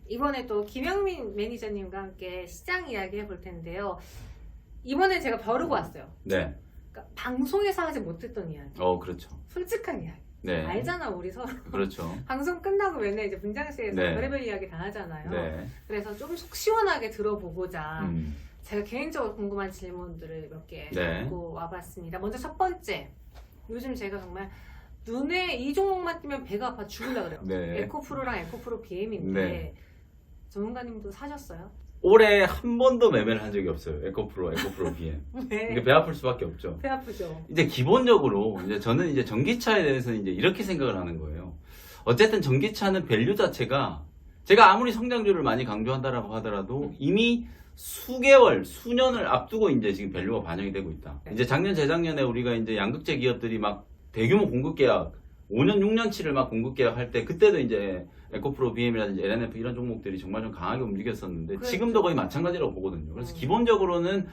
이번에 또 김영민 매니저님과 함께 시장 이야기 해볼 텐데요. 이번에 제가 벼르고 왔어요. 네. 그러니까 방송에서 하지 못했던 이야기. 그렇죠. 솔직한 이야기. 네. 알잖아, 우리 서로. 그렇죠. 방송 끝나고 맨날 이제 분장실에서 네. 별의별 이야기 다 하잖아요. 네. 그래서 좀 속 시원하게 들어보고자 음. 제가 개인적으로 궁금한 질문들을 몇 개 네. 갖고 와봤습니다. 먼저 첫 번째. 요즘 제가 정말 눈에 이 종목만 뜨면 배가 아파 죽으려고 그래요. 네. 에코프로랑 에코프로 BM인데 네. 전문가님도 사셨어요? 올해 한 번도 매매를 한 적이 없어요. 에코프로 BM. 네. 이게 배 아플 수밖에 없죠. 배 아프죠? 이제 기본적으로 이제 저는 이제 전기차에 대해서 이제 이렇게 생각을 하는 거예요. 어쨌든 전기차는 밸류 자체가 제가 아무리 성장률을 많이 강조한다라고 하더라도 이미 수개월, 수년을 앞두고 이제 지금 밸류가 반영이 되고 있다. 이제 작년, 재작년에 우리가 이제 양극재 기업들이 막 대규모 공급 계약, 5년, 6년치를 막 공급 계약할 때 그때도 이제 에코프로 BM이라든지 LNF 이런 종목들이 정말 좀 강하게 움직였었는데 그렇죠. 지금도 거의 마찬가지라고 보거든요. 그래서 기본적으로는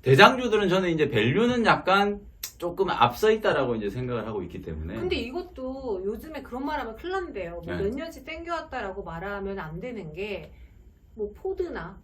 대장주들은 저는 이제 밸류는 약간 조금 앞서 있다라고 이제 생각을 하고 있기 때문에. 근데 이것도 요즘에 그런 말하면 큰일 난대요. 뭐 네. 몇 년씩 땡겨왔다라고 말하면 안 되는 게 뭐 포드나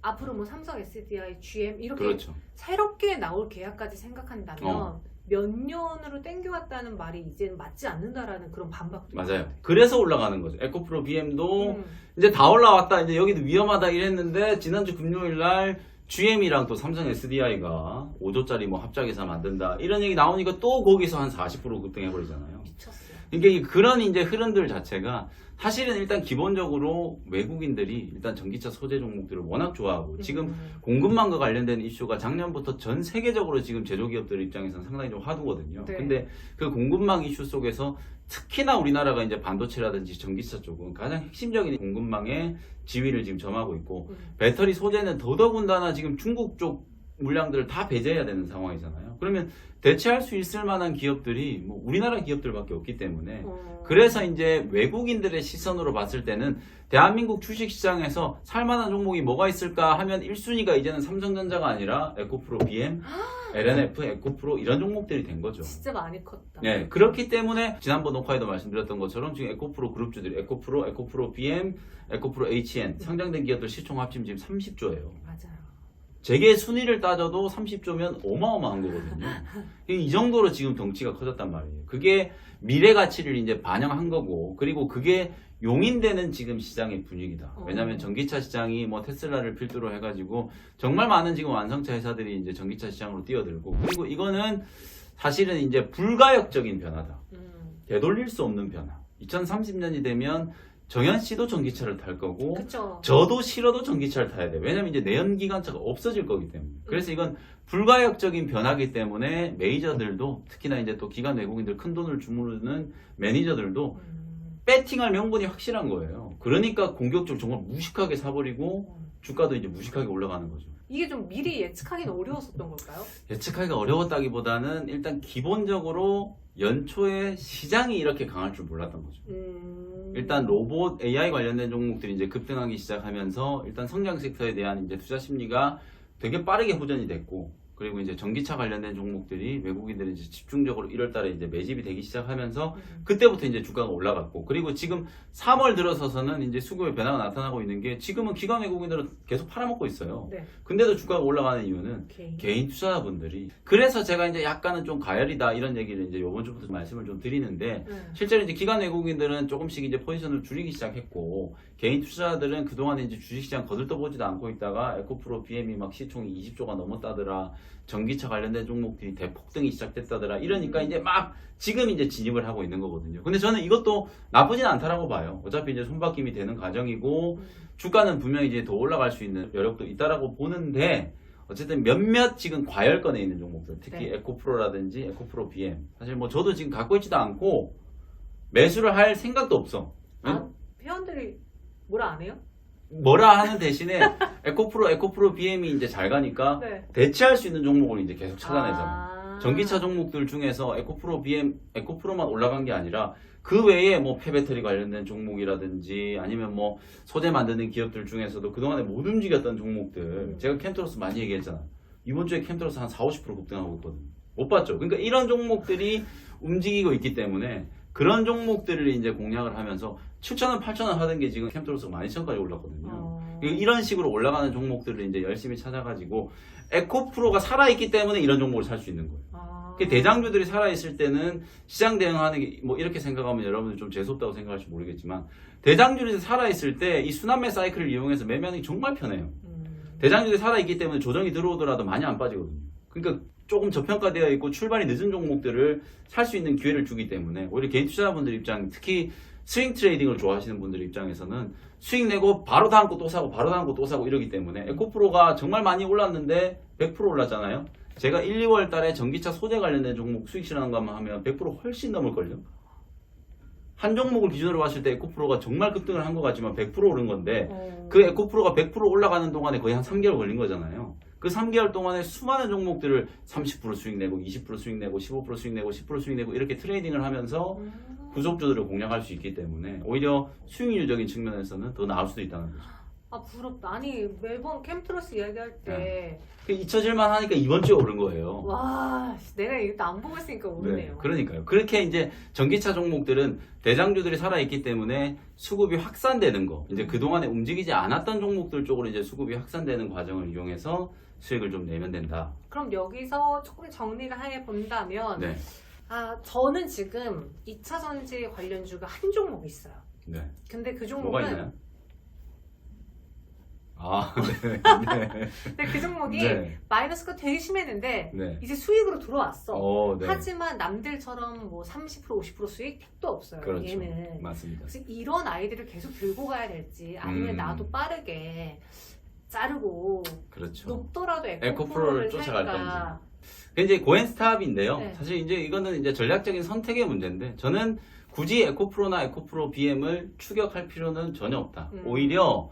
앞으로 뭐 삼성 SDI, GM 이렇게 그렇죠. 새롭게 나올 계약까지 생각한다면 어. 몇 년으로 땡겨왔다는 말이 이제는 맞지 않는다라는 그런 반박도 맞아요. 있어요. 그래서 올라가는 거죠. 에코프로 BM도 음. 이제 다 올라왔다. 이제 여기도 위험하다 이랬는데 지난주 금요일 날 GM이랑 또 삼성 SDI가 5조짜리 뭐 합작해서 만든다. 이런 얘기 나오니까 또 거기서 한 40% 급등해버리잖아요. 미쳤어요. 이게 그런 이제 흐름들 자체가 사실은 일단 기본적으로 외국인들이 일단 전기차 소재 종목들을 워낙 좋아하고 지금 공급망과 관련된 이슈가 작년부터 전 세계적으로 지금 제조기업들 입장에서는 상당히 좀 화두거든요. 네. 근데 그 공급망 이슈 속에서 특히나 우리나라가 이제 반도체라든지 전기차 쪽은 가장 핵심적인 공급망의 지위를 지금 점하고 있고 배터리 소재는 더더군다나 지금 중국 쪽 물량들을 다 배제해야 되는 상황이잖아요. 그러면 대체할 수 있을 만한 기업들이 뭐 우리나라 기업들밖에 없기 때문에 그래서 이제 외국인들의 시선으로 봤을 때는 대한민국 주식시장에서 살만한 종목이 뭐가 있을까 하면 1순위가 이제는 삼성전자가 아니라 에코프로 BM, LNF, 에코프로 이런 종목들이 된 거죠. 진짜 많이 컸다. 네, 그렇기 때문에 지난번 녹화에도 말씀드렸던 것처럼 지금 에코프로 그룹주들이 에코프로 BM, 에코프로 HN 상장된 기업들 시총 합치면 지금 30조예요. 맞아요. 재계 순위를 따져도 30조면 어마어마한 거거든요. 이 정도로 지금 덩치가 커졌단 말이에요. 그게 미래 가치를 이제 반영한 거고, 그리고 그게 용인되는 지금 시장의 분위기다. 왜냐하면 전기차 시장이 뭐 테슬라를 필두로 해가지고 정말 많은 지금 완성차 회사들이 이제 전기차 시장으로 뛰어들고, 그리고 이거는 사실은 이제 불가역적인 변화다. 되돌릴 수 없는 변화. 2030년이 되면 정현 씨도 전기차를 탈 거고, 그쵸. 저도 싫어도 전기차를 타야 돼요. 왜냐면 이제 내연기관차가 없어질 거기 때문에. 그래서 이건 불가역적인 변화기 때문에 메이저들도 특히나 이제 또 기관 외국인들 큰 돈을 주무르는 매니저들도 배팅할 명분이 확실한 거예요. 그러니까 공격적으로 정말 무식하게 사버리고 주가도 이제 무식하게 올라가는 거죠. 이게 좀 미리 예측하기는 어려웠었던 걸까요? 예측하기가 어려웠다기보다는 일단 기본적으로 연초에 시장이 이렇게 강할 줄 몰랐던 거죠. 일단 로봇 AI 관련된 종목들이 이제 급등하기 시작하면서 일단 성장 섹터에 대한 이제 투자 심리가 되게 빠르게 호전이 됐고, 그리고 이제 전기차 관련된 종목들이 외국인들이 이제 집중적으로 1월 달에 이제 매집이 되기 시작하면서 그때부터 이제 주가가 올라갔고, 그리고 지금 3월 들어서서는 이제 수급의 변화가 나타나고 있는 게 지금은 기관 외국인들은 계속 팔아먹고 있어요. 네. 근데도 주가가 올라가는 이유는 오케이. 개인 투자자분들이, 그래서 제가 이제 약간은 좀 가열이다 이런 얘기를 이제 요번 주부터 말씀을 좀 드리는데, 실제로 이제 기관 외국인들은 조금씩 이제 포지션을 줄이기 시작했고, 개인 투자자들은 그동안 이제 주식시장 거들떠보지도 않고 있다가 에코프로 BM이 막 시총이 20조가 넘었다더라, 전기차 관련된 종목들이 대폭등이 시작됐다더라 이러니까 이제 막 지금 이제 진입을 하고 있는 거거든요. 근데 저는 이것도 나쁘진 않다라고 봐요. 어차피 이제 손바뀜이 되는 과정이고 주가는 분명히 이제 더 올라갈 수 있는 여력도 있다라고 보는데, 어쨌든 몇몇 지금 과열권에 있는 종목들, 특히 네. 에코프로라든지 에코프로 BM, 사실 뭐 저도 지금 갖고 있지도 않고 매수를 할 생각도 없어. 아, 회원들이 뭐라 안 해요? 뭐라 하는 대신에 에코프로 BM이 이제 잘 가니까 네. 대체할 수 있는 종목을 이제 계속 찾아내잖아요. 아. 전기차 종목들 중에서 에코프로 BM, 에코프로만 올라간 게 아니라 그 외에 뭐 폐배터리 관련된 종목이라든지 아니면 뭐 소재 만드는 기업들 중에서도 그동안에 못 움직였던 종목들, 제가 캠트로스 많이 얘기했잖아요. 이번 주에 캠트로스 한 40-50% 급등하고 있거든요. 못 봤죠? 그러니까 이런 종목들이 움직이고 있기 때문에 그런 종목들을 이제 공략을 하면서 7,000원, 8,000원 하던 게 지금 캠트로스가 12,000원까지 올랐거든요. 이런 식으로 올라가는 종목들을 이제 열심히 찾아가지고 에코프로가 살아있기 때문에 이런 종목을 살 수 있는 거예요. 대장주들이 살아있을 때는 시장 대응하는 게 뭐 이렇게 생각하면 여러분들 좀 재수없다고 생각할지 모르겠지만 대장주들이 살아있을 때 이 순환매 사이클을 이용해서 매매하는 게 정말 편해요. 대장주들이 살아있기 때문에 조정이 들어오더라도 많이 안 빠지거든요. 그러니까 조금 저평가되어 있고 출발이 늦은 종목들을 살 수 있는 기회를 주기 때문에 오히려 개인 투자자분들 입장, 특히 스윙 트레이딩을 좋아하시는 분들 입장에서는 수익 내고 바로 다음 거 또 사고 바로 다음 거 또 사고 이러기 때문에 에코프로가 정말 많이 올랐는데 100% 올랐잖아요. 제가 1, 2월 달에 전기차 소재 관련된 종목 수익 실현한 것만 하면 100% 훨씬 넘을걸요. 한 종목을 기준으로 봤을 때 에코프로가 정말 급등을 한 것 같지만 100% 오른 건데 그 에코프로가 100% 올라가는 동안에 거의 한 3개월 걸린 거잖아요. 그 3개월 동안에 수많은 종목들을 30% 수익 내고 20% 수익 내고 15% 수익 내고 10% 수익 내고 이렇게 트레이딩을 하면서 부속주들을 공략할 수 있기 때문에 오히려 수익률적인 측면에서는 더 나을 수도 있다는 거죠. 아 부럽다. 아니 매번 캠트로스 이야기할 때 잊혀질만 하니까 이번 주에 오른 거예요. 와, 내가 이거 안 보고 있으니까 오르네요. 네, 그러니까요. 그렇게 이제 전기차 종목들은 대장주들이 살아있기 때문에 수급이 확산되는 거, 이제 그동안에 움직이지 않았던 종목들 쪽으로 이제 수급이 확산되는 과정을 이용해서 수익을 좀 내면 된다. 그럼 여기서 조금 정리를 해 본다면, 네. 저는 지금 2차 전지 관련주가 한 종목 있어요. 네. 근데 그 뭐가 종목은 있나요? 네. 근데 그 종목이 네. 마이너스가 되게 심했는데 네. 이제 수익으로 들어왔어. 네. 하지만 남들처럼 뭐 30% 50% 수익 택도 없어요. 그렇죠. 얘는. 맞습니다. 그래서 이런 아이들을 계속 들고 가야 될지 아니면 나도 빠르게 자르고 그렇죠. 높더라도 에코프로를 에코프로를 쫓아갈 살까. 그 이제 고엔스탑인데요. 네. 사실 이제 이거는 이제 전략적인 선택의 문제인데 저는 굳이 에코프로나 에코프로 BM을 추격할 필요는 전혀 없다. 오히려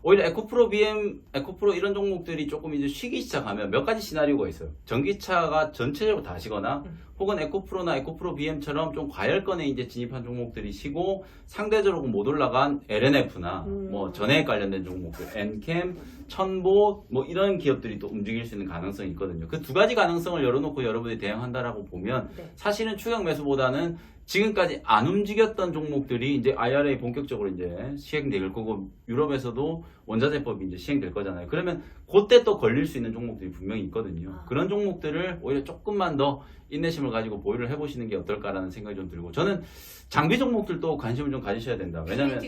에코프로 BM, 에코프로 이런 종목들이 조금 이제 쉬기 시작하면 몇 가지 시나리오가 있어요. 전기차가 전체적으로 다 쉬거나 혹은 에코프로나 에코프로 BM처럼 좀 과열권에 이제 진입한 종목들이 쉬고 상대적으로 못 올라간 LNF나 뭐 전해액 관련된 종목들, 엔캠, 천보 뭐 이런 기업들이 또 움직일 수 있는 가능성이 있거든요. 그 두 가지 가능성을 열어놓고 여러분이 대응한다라고 보면 사실은 추격 매수보다는 지금까지 안 움직였던 종목들이 이제 IRA 본격적으로 이제 시행될 거고 유럽에서도 원자재법이 이제 시행될 거잖아요. 그러면 그때 또 걸릴 수 있는 종목들이 분명히 있거든요. 그런 종목들을 오히려 조금만 더 인내심을 가지고 보유를 해보시는 게 어떨까라는 생각이 좀 들고 저는 장비 종목들도 관심을 좀 가지셔야 된다. 왜냐면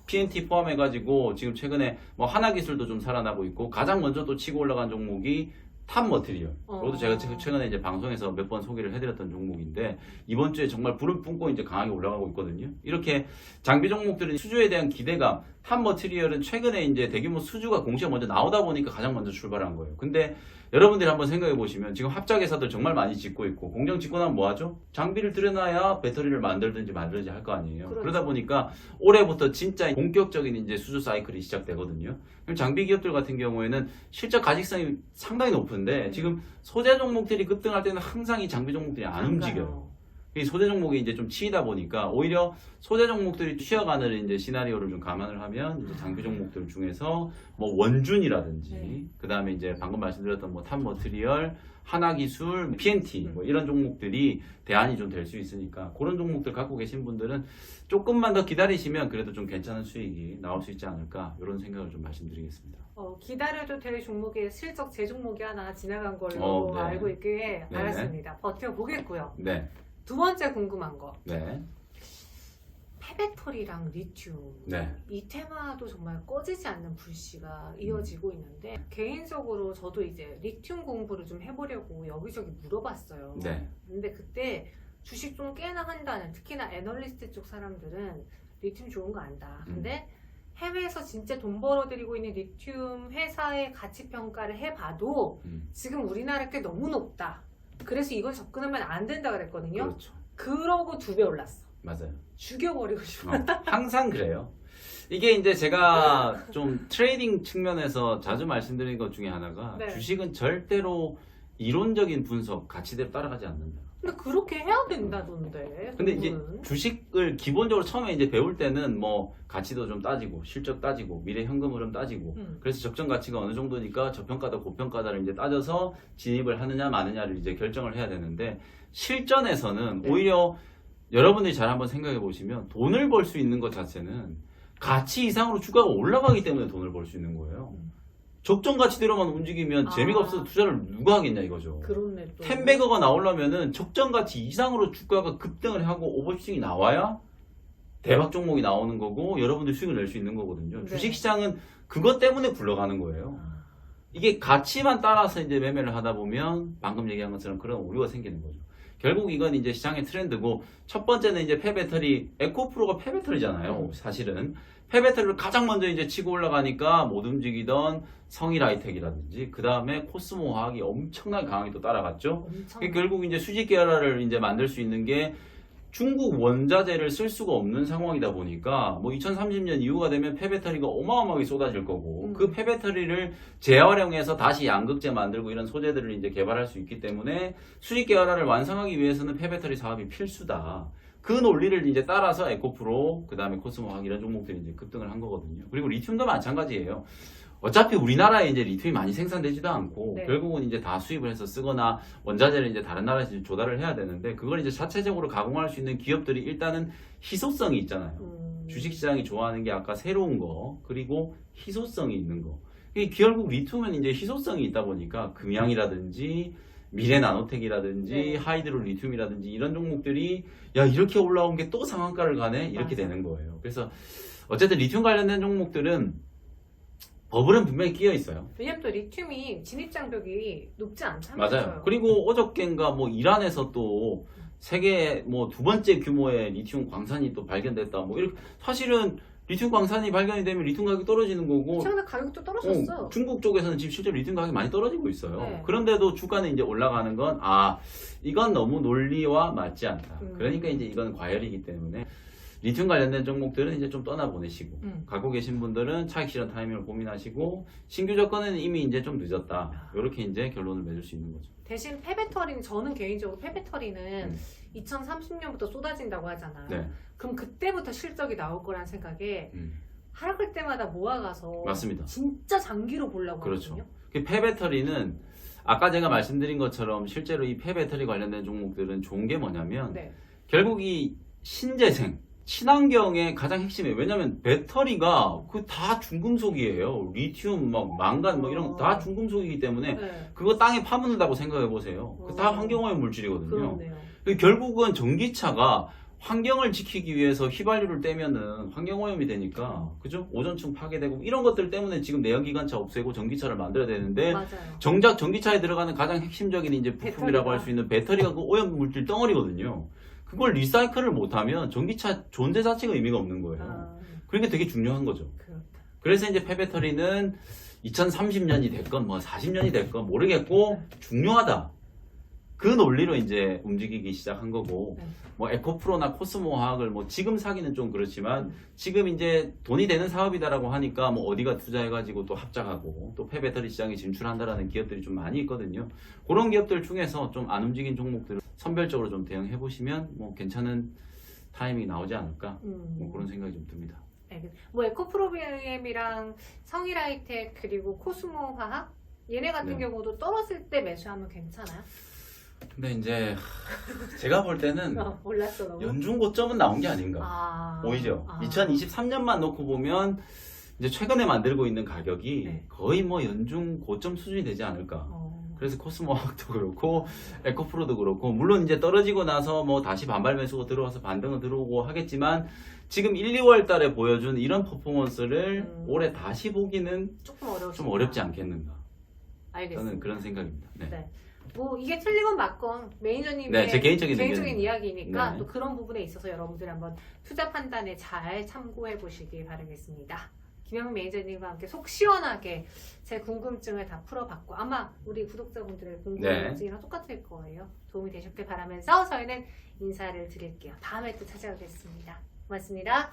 PNT 포함해가지고 지금 최근에 뭐 하나기술도 좀 살아나고 있고 가장 먼저 또 치고 올라간 종목이 탑 머티리얼. 이것도 제가 최근에 이제 방송에서 몇 번 소개를 해드렸던 종목인데 이번 주에 정말 불을 뿜고 이제 강하게 올라가고 있거든요. 이렇게 장비 종목들은 수주에 대한 기대감, 탑 머티리얼은 최근에 이제 대규모 수주가 공시가 먼저 나오다 보니까 가장 먼저 출발한 거예요. 근데 여러분들이 한번 생각해 보시면 지금 합작회사들 정말 많이 짓고 있고 공장 짓고 나면 뭐 하죠? 장비를 들여놔야 배터리를 만들든지 말든지 할 거 아니에요. 그렇죠. 그러다 보니까 올해부터 진짜 본격적인 이제 수주 사이클이 시작되거든요. 그럼 장비 기업들 같은 경우에는 실적 가직성이 상당히 높은데 지금 소재 종목들이 급등할 때는 항상 이 장비 종목들이 안 움직여요. 이 소재 종목이 이제 좀 치이다 보니까 오히려 소재 종목들이 쉬어가는 이제 시나리오를 좀 감안을 하면 이제 장비 종목들 중에서 뭐 원준이라든지 그 다음에 이제 방금 말씀드렸던 뭐 탑 머티리얼, 하나기술, PNT 뭐 이런 종목들이 대안이 좀 될 수 있으니까 그런 종목들 갖고 계신 분들은 조금만 더 기다리시면 그래도 좀 괜찮은 수익이 나올 수 있지 않을까 이런 생각을 좀 말씀드리겠습니다. 기다려도 될 종목에 실적 제 종목이 하나 지나간 걸로 알고 있기에 알았습니다. 버텨보겠고요. 네. 두 번째 궁금한 거. 네. 폐배터리랑 리튬. 네. 이 테마도 정말 꺼지지 않는 불씨가 이어지고 있는데 개인적으로 저도 이제 리튬 공부를 좀 해보려고 여기저기 물어봤어요. 네. 근데 그때 주식 좀 꽤나 한다는 특히나 애널리스트 쪽 사람들은 리튬 좋은 거 안다. 근데 해외에서 진짜 돈 벌어들이고 있는 리튬 회사의 가치 평가를 해봐도 지금 우리나라 게 너무 높다. 그래서 이건 접근하면 안 된다 그랬거든요. 그렇죠. 그러고 2배 올랐어. 맞아요. 죽여버리고 싶어. 항상 그래요. 이게 이제 제가 좀 트레이딩 측면에서 자주 말씀드리는 것 중에 하나가 주식은 절대로 이론적인 분석, 가치대로 따라가지 않는다. 근데 그렇게 해야 된다던데. 근데 이제 주식을 기본적으로 처음에 이제 배울 때는 뭐 가치도 좀 따지고 실적 따지고 미래 현금 흐름 따지고 그래서 적정 가치가 어느 정도니까 저평가다 고평가다를 이제 따져서 진입을 하느냐 마느냐를 이제 결정을 해야 되는데 실전에서는 오히려 여러분들이 잘 한번 생각해 보시면 돈을 벌 수 있는 것 자체는 가치 이상으로 주가가 올라가기 때문에 돈을 벌 수 있는 거예요. 적정 가치대로만 움직이면 재미가 없어서 투자를 누가 하겠냐 이거죠. 그렇네 또. 10배거가 나오려면은 적정 가치 이상으로 주가가 급등을 하고 오버슈팅이 나와야 대박 종목이 나오는 거고 여러분들 수익을 낼 수 있는 거거든요. 네. 주식시장은 그것 때문에 굴러가는 거예요. 이게 가치만 따라서 이제 매매를 하다 보면 방금 얘기한 것처럼 그런 오류가 생기는 거죠. 결국 이건 이제 시장의 트렌드고 첫 번째는 이제 폐배터리, 에코프로가 폐배터리잖아요. 사실은 폐배터리를 가장 먼저 이제 치고 올라가니까 못 움직이던 성일하이텍이라든지 그 다음에 코스모화학이 엄청나게 강하게 또 따라갔죠. 결국 이제 수직 계열화를 이제 만들 수 있는 게 중국 원자재를 쓸 수가 없는 상황이다 보니까 뭐 2030년 이후가 되면 폐배터리가 어마어마하게 쏟아질 거고 그 폐배터리를 재활용해서 다시 양극재 만들고 이런 소재들을 이제 개발할 수 있기 때문에 수직 계열화를 완성하기 위해서는 폐배터리 사업이 필수다. 그 논리를 이제 따라서 에코프로, 그 다음에 코스모화학 이런 종목들이 이제 급등을 한 거거든요. 그리고 리튬도 마찬가지예요. 어차피 우리나라에 이제 리튬이 많이 생산되지도 않고 네. 결국은 이제 다 수입을 해서 쓰거나 원자재를 이제 다른 나라에서 조달을 해야 되는데 그걸 이제 자체적으로 가공할 수 있는 기업들이 일단은 희소성이 있잖아요. 주식시장이 좋아하는 게 아까 새로운 거 그리고 희소성이 있는 거. 결국 리튬은 이제 희소성이 있다 보니까 금양이라든지 미래 나노텍이라든지 네. 하이드로 리튬이라든지 이런 종목들이 야 이렇게 올라온 게 또 상한가를 가네 이렇게 맞아. 되는 거예요. 그래서 어쨌든 리튬 관련된 종목들은 버블은 분명히 끼어 있어요. 왜냐면 또 리튬이 진입 장벽이 높지 않다면서요. 맞아요. 그리고 어저께인가 뭐 이란에서 또 세계 뭐 두 번째 규모의 리튬 광산이 또 발견됐다. 뭐 이렇게 사실은 리튬 광산이 발견이 되면 리튬 가격이 떨어지는 거고 최근에 가격도 떨어졌어. 중국 쪽에서는 지금 실제로 리튬 가격이 많이 떨어지고 있어요. 네. 그런데도 주가는 이제 올라가는 건 이건 너무 논리와 맞지 않다. 그러니까 이제 이건 과열이기 때문에 리튬 관련된 종목들은 이제 좀 떠나보내시고 갖고 계신 분들은 차익 실현 타이밍을 고민하시고 신규 접근은 이미 이제 좀 늦었다. 이렇게 이제 결론을 맺을 수 있는 거죠. 대신 폐배터리는 저는 개인적으로 폐배터리는 2030년부터 쏟아진다고 하잖아요. 네. 그럼 그때부터 실적이 나올 거란 생각에 하락할 때마다 모아가서 맞습니다. 진짜 장기로 보려고 그렇죠. 하거든요. 그 폐배터리는 아까 제가 말씀드린 것처럼 실제로 이 폐배터리 관련된 종목들은 좋은 게 뭐냐면 네. 결국 이 신재생 친환경의 가장 핵심이에요. 왜냐하면 배터리가 그 다 중금속이에요. 리튬, 막 망간, 뭐 이런 거 다 중금속이기 때문에 네. 그거 땅에 파묻는다고 생각해 보세요. 그 다 환경오염 물질이거든요. 그렇네요. 결국은 전기차가 환경을 지키기 위해서 휘발유를 떼면은 환경오염이 되니까 그죠? 오존층 파괴되고 이런 것들 때문에 지금 내연기관차 없애고 전기차를 만들어야 되는데 맞아요. 정작 전기차에 들어가는 가장 핵심적인 이제 부품이라고 할 수 있는 배터리가 그 오염 물질 덩어리거든요. 그걸 리사이클을 못하면 전기차 존재 자체가 의미가 없는 거예요. 그러니까 되게 중요한 거죠. 그렇다. 그래서 이제 폐배터리는 2030년이 됐건 뭐 40년이 됐건 모르겠고 중요하다. 그 논리로 이제 움직이기 시작한 거고 네. 뭐 에코프로나 코스모화학을 뭐 지금 사기는 좀 그렇지만 지금 이제 돈이 되는 사업이다라고 하니까 뭐 어디가 투자해가지고 또 합작하고 또 폐배터리 시장에 진출한다라는 기업들이 좀 많이 있거든요. 그런 기업들 중에서 좀 안 움직인 종목들을 선별적으로 좀 대응해 보시면 뭐 괜찮은 타이밍이 나오지 않을까 뭐 그런 생각이 좀 듭니다. 뭐 에코프로비엠이랑 성일하이텍 그리고 코스모화학 얘네 같은 네. 경우도 떨어질 때 매수하면 괜찮아요? 근데 이제 제가 볼 때는 올랐어 너무. 연중 고점은 나온 게 아닌가. 오히려 2023년만 놓고 보면 이제 최근에 만들고 있는 가격이 네. 거의 뭐 연중 고점 수준이 되지 않을까. 그래서 코스모화학도 그렇고 에코프로도 그렇고 물론 이제 떨어지고 나서 뭐 다시 반발 매수가 들어와서 반등은 들어오고 하겠지만 지금 1, 2월 달에 보여준 이런 퍼포먼스를 올해 다시 보기는 좀 어렵지 않겠는가. 알겠습니다. 저는 그런 생각입니다. 네. 네. 뭐 이게 틀리건 맞건 매니저님의 네, 제 개인적인 이야기니까 네. 또 그런 부분에 있어서 여러분들 한번 투자 판단에 잘 참고해 보시기 바라겠습니다. 김영민 매니저님과 함께 속 시원하게 제 궁금증을 다 풀어봤고 아마 우리 구독자분들의 궁금증이랑 똑같을 거예요. 도움이 되셨길 바라면서 저희는 인사를 드릴게요. 다음에 또 찾아오겠습니다. 고맙습니다.